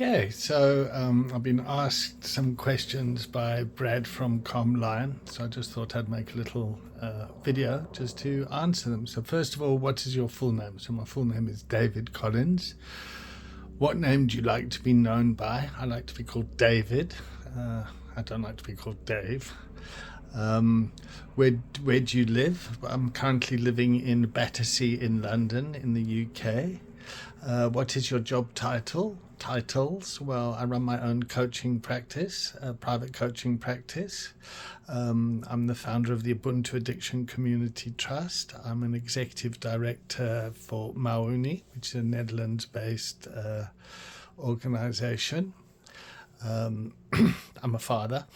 Okay, so I've been asked some questions by Brad from Lion, so I just thought I'd make a little video just to answer them. So first of all, what is your full name? So my full name is David Collins. What name do you like to be known by? I like to be called David. I don't like to be called Dave. Where do you live? I'm currently living in Battersea in London in the UK. What is your job title? Titles? Well, I run my own coaching practice, private coaching practice. I'm the founder of the Ubuntu Addiction Community Trust. I'm an executive director for MAUNi, which is a Netherlands-based organization. I'm a father.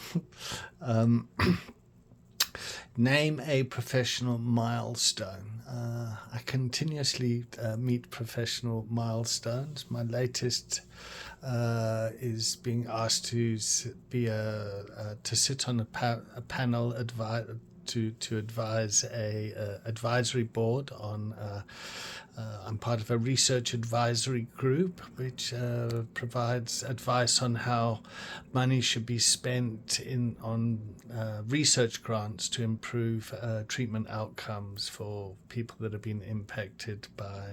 Name a professional milestone. I continuously meet professional milestones. My latest is being asked to sit on a panel to advise a advisory board on. I'm part of a research advisory group which provides advice on how money should be spent on research grants to improve treatment outcomes for people that have been impacted by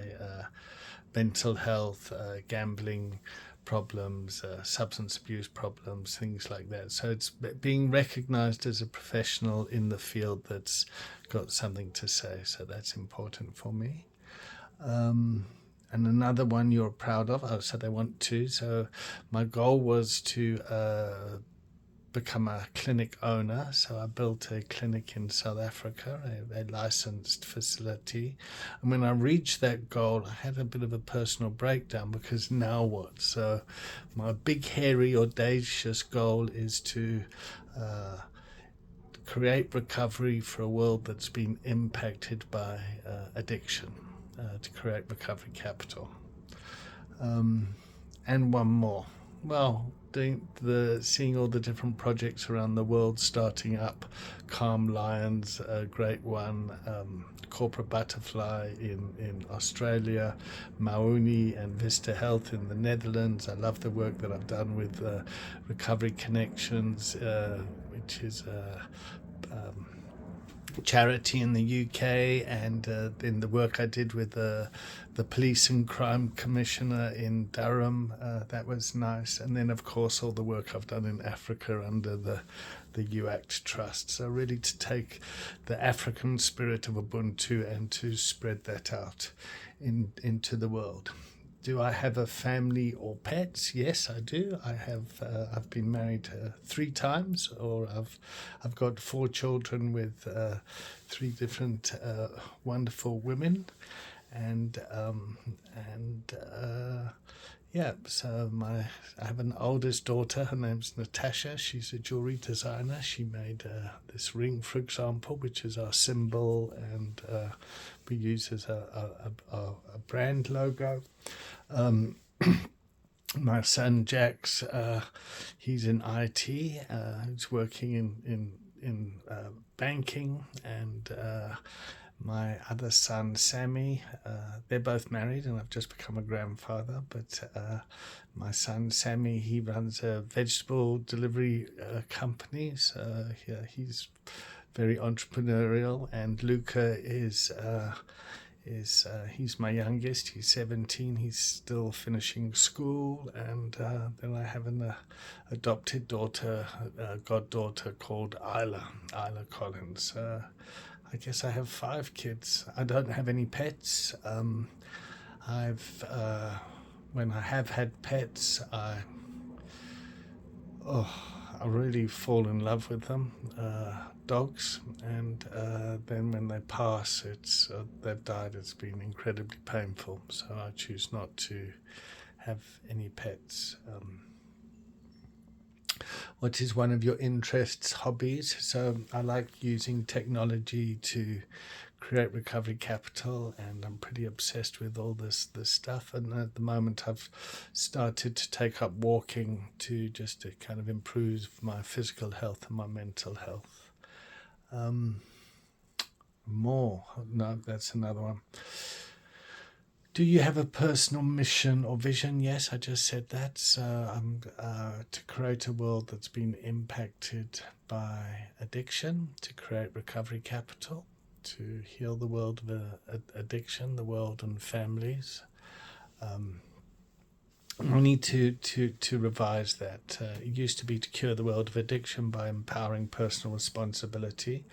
mental health, gambling problems, substance abuse problems, things like that. So it's being recognized as a professional in the field that's got something to say. So that's important for me. And another one you're proud of. Oh, so they want to. So my goal was to become a clinic owner. So I built a clinic in South Africa, a licensed facility. And when I reached that goal, I had a bit of a personal breakdown because now what? So my big, hairy, audacious goal is to create recovery for a world that's been impacted by addiction. To create recovery capital. And one more. Well, seeing all the different projects around the world starting up. Calm Lions, a great one. Corporate Butterfly in Australia. MAUNi and Vista Health in the Netherlands. I love the work that I've done with Recovery Connections, which is charity in the UK, and in the work I did with the Police and Crime Commissioner in Durham. That was nice. And then, of course, all the work I've done in Africa under the UACT Trust. So really to take the African spirit of Ubuntu and to spread that out into the world. Do I have a family or pets? Yes, I do. I've been married 3 times, or I've got 4 children with 3 different wonderful women, and yeah. So I have an oldest daughter. Her name's Natasha. She's a jewelry designer. She made this ring, for example, which is our symbol, and we use as a brand logo. My son Jax, he's in IT. He's working in banking, and my other son Sammy, they're both married, and I've just become a grandfather. But my son Sammy, he runs a vegetable delivery company. So yeah, he's very entrepreneurial, and Luca is he's my youngest. He's 17. He's still finishing school, and then I have an adopted daughter, goddaughter called Isla Collins. I guess I have 5 kids. I don't have any pets. When I have had pets, I really fall in love with them, dogs, and then when they pass, they've died. It's been incredibly painful, so I choose not to have any pets. What is one of your interests, hobbies? So I like using technology to create recovery capital, and I'm pretty obsessed with all this stuff. And at the moment, I've started to take up walking to kind of improve my physical health and my mental health. More? No, that's another one. Do you have a personal mission or vision? Yes, I just said that. So I'm to create a world that's been impacted by addiction, to create recovery capital, to heal the world of addiction, the world and families. I need to revise that. It used to be to cure the world of addiction by empowering personal responsibility.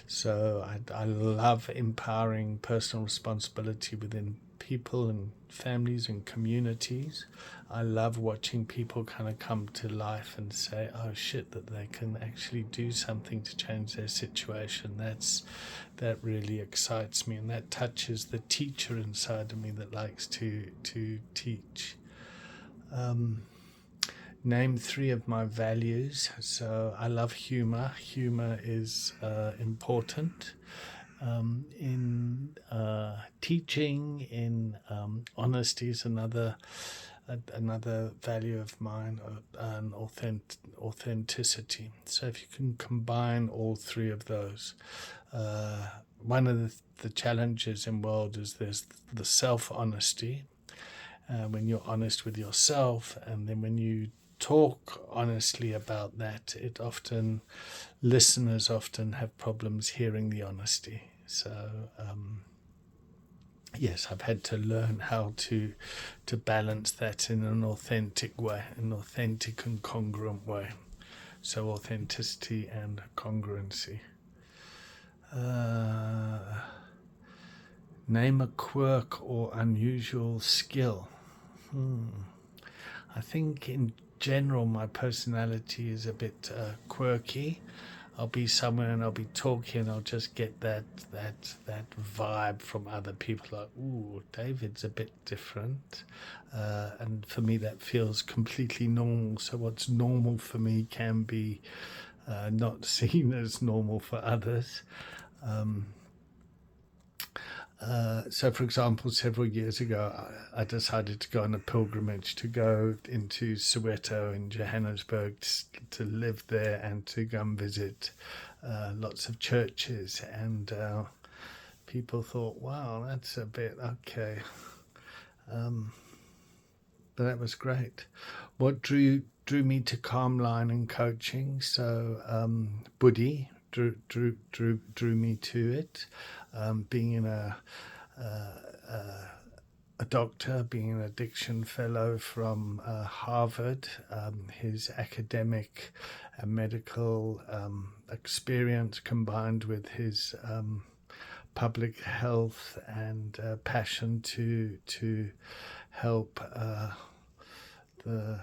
So I love empowering personal responsibility within people and families and communities. I love watching people kind of come to life and say, oh shit, that they can actually do something to change their situation. That really excites me, and that touches the teacher inside of me that likes to teach. Name 3 of my values. So I love humor. Humor is important in teaching. In honesty is another value of mine, and authenticity. So if you can combine all 3 of those, one of the challenges in world is there's the self-honesty. When you're honest with yourself, and then when you talk honestly about that, listeners often have problems hearing the honesty. So yes, I've had to learn how to balance that in an authentic way, an authentic and congruent way. So authenticity and congruency. Name a quirk or unusual skill. I think in general my personality is a bit quirky. I'll be somewhere and I'll be talking, and I'll just get that vibe from other people, like, ooh, David's a bit different. And for me that feels completely normal. So what's normal for me can be not seen as normal for others. So, for example, several years ago, I decided to go on a pilgrimage to go into Soweto in Johannesburg to live there and to go and visit lots of churches. And people thought, wow, that's a bit okay. But that was great. What drew me to Calm Line and coaching? So, Buddhi drew me to it. Being in a doctor, being an addiction fellow from Harvard, his academic and medical experience combined with his public health and passion to help the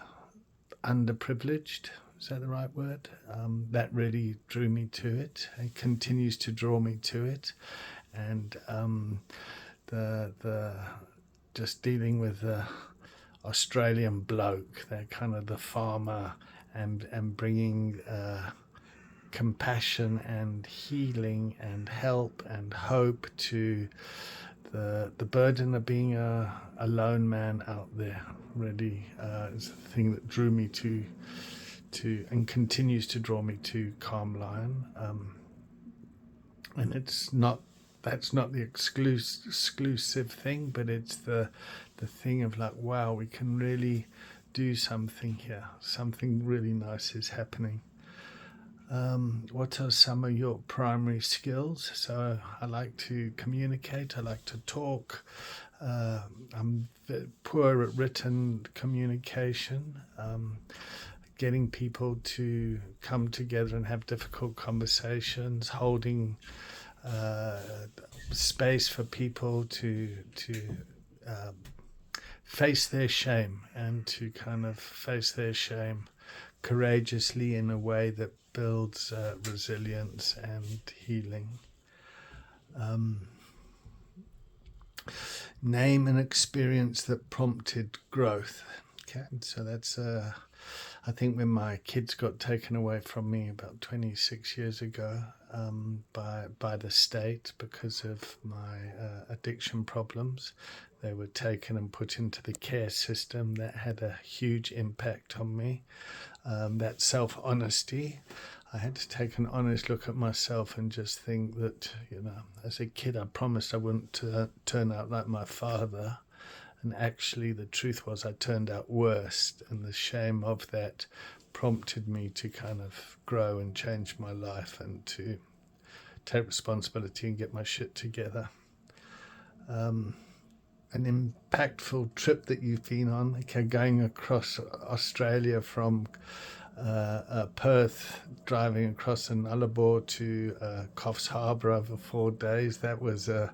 underprivileged. Is that the right word? That really drew me to it. It continues to draw me to it. And the just dealing with the Australian bloke, that kind of the farmer, and bringing compassion and healing and help and hope to the burden of being a lone man out there, really is the thing that drew me to and continues to draw me to Calm Line. And that's not the exclusive thing, but it's the thing of like, wow, we can really do something here. Something really nice is happening. What are some of your primary skills? So I like to communicate. I like to talk. I'm poor at written communication. Getting people to come together and have difficult conversations, holding space for people to face their shame, and to kind of face their shame courageously in a way that builds resilience and healing. Name an experience that prompted growth. Okay, so that's I think when my kids got taken away from me about 26 years ago by the state because of my addiction problems, they were taken and put into the care system. That had a huge impact on me. That self-honesty. I had to take an honest look at myself and just think that, as a kid, I promised I wouldn't turn out like my father. And actually the truth was I turned out worse, and the shame of that prompted me to kind of grow and change my life and to take responsibility and get my shit together. An impactful trip that you've been on, okay, going across Australia from Perth, driving across the Nullarbor to Coffs Harbour over 4 days. That was a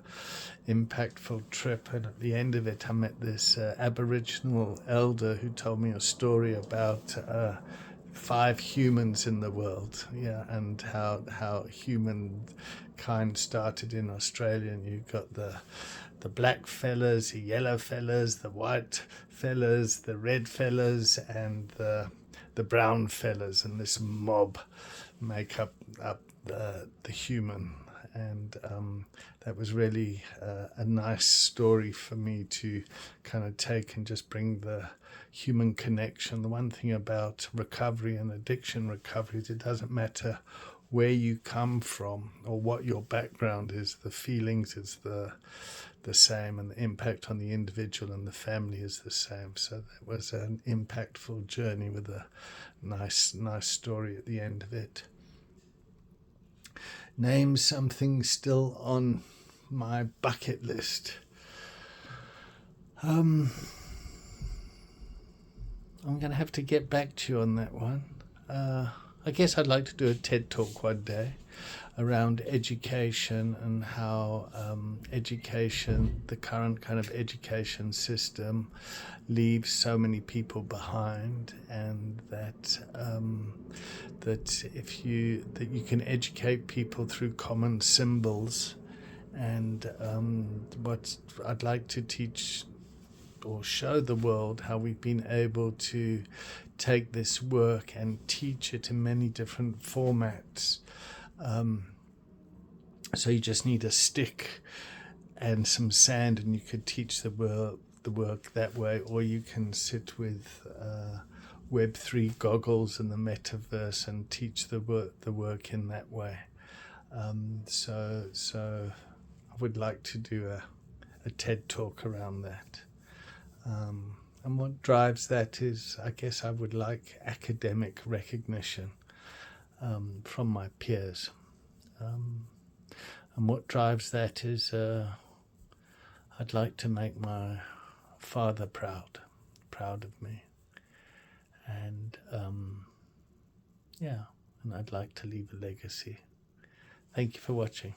impactful trip, and at the end of it I met this Aboriginal elder who told me a story about 5 humans in the world, and how humankind started in Australia. And you got the black fellas, the yellow fellas, the white fellas, the red fellas, and the brown fellas, and this mob make up the human. And that was really a nice story for me to kind of take and just bring the human connection. The one thing about recovery and addiction recovery is it doesn't matter where you come from or what your background is, the feelings is the same, and the impact on the individual and the family is the same. So that was an impactful journey with a nice story at the end of it. Name something still on my bucket list. I'm going to have to get back to you on that one. I guess I'd like to do a TED Talk one day around education and how education, the current kind of education system, leaves so many people behind, and that you can educate people through common symbols. And what I'd like to teach or show the world how we've been able to take this work and teach it in many different formats. So you just need a stick and some sand, and you could teach the work that way, or you can sit with Web3 goggles and the metaverse and teach the work in that way. So I would like to do a TED Talk around that. And what drives that is, I guess I would like academic recognition from my peers. And what drives that is I'd like to make my father proud of me. And and I'd like to leave a legacy. Thank you for watching.